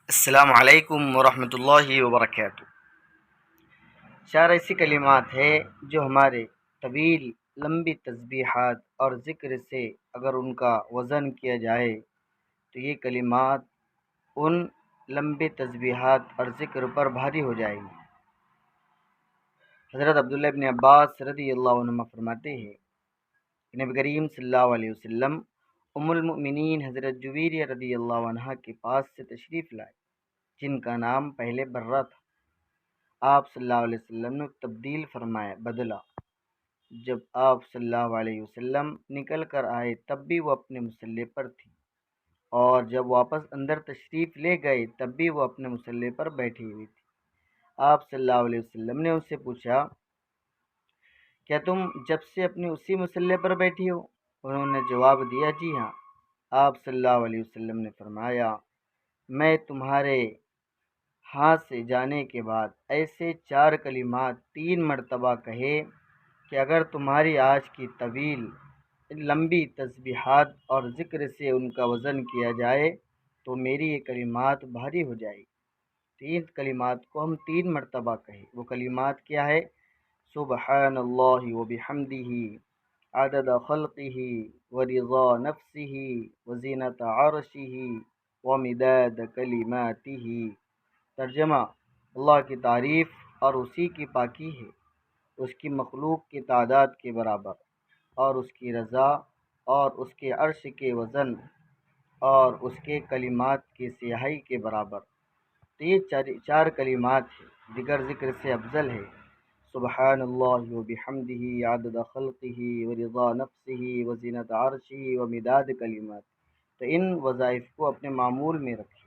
السلام علیکم ورحمۃ اللہ وبرکاتہ۔ چار ایسی کلمات ہے جو ہمارے طویل لمبی تسبیحات اور ذکر سے اگر ان کا وزن کیا جائے تو یہ کلمات ان لمبی تسبیحات اور ذکر پر بھاری ہو جائیں گی۔ حضرت عبداللہ ابن عباس رضی اللہ عنہما فرماتے ہیں کہ نبی کریم صلی اللہ علیہ وسلم ام المؤمنین حضرت جویریہ رضی اللہ عنہا کے پاس سے تشریف لائے، جن کا نام پہلے برہ تھا۔ آپ صلی اللہ علیہ وسلم نے تبدیل فرمایا، بدلا۔ جب آپ صلی اللہ علیہ وسلم نکل کر آئے تب بھی وہ اپنے مصلی پر تھی، اور جب واپس اندر تشریف لے گئے تب بھی وہ اپنے مصلی پر بیٹھی ہوئی تھی۔ آپ صلی اللہ علیہ وسلم نے ان سے پوچھا، کیا تم جب سے اپنے اسی مصلی پر بیٹھی ہو؟ انہوں نے جواب دیا، جی ہاں۔ آپ صلی اللہ علیہ وسلم نے فرمایا، میں تمہارے ہاتھ سے جانے کے بعد ایسے چار کلمات 3 مرتبہ کہے کہ اگر تمہاری آج کی طویل لمبی تسبیحات اور ذکر سے ان کا وزن کیا جائے تو میری یہ کلمات بھاری ہو جائے گی۔ 3 کلمات کو ہم 3 مرتبہ کہیں، وہ کلمات کیا ہے؟ سبحان اللہ وبحمدہ عدد خلقہ ورضا نفسہ وزینت عرشہ ومداد کلماتہ۔ ترجمہ: اللہ کی تعریف اور اسی کی پاکی ہے، اس کی مخلوق کی تعداد کے برابر، اور اس کی رضا اور اس کے عرش کے وزن اور اس کے کلمات کی سیاہی کے برابر۔ تو یہ چار کلمات ہیں، دیگر ذکر سے افضل ہے۔ سبحان اللہ وبحمدہ عدد خلقہ ورضا نفسہ وزینت عرشہ ومداد کلمات۔ تو ان وظائف کو اپنے معمول میں رکھیں۔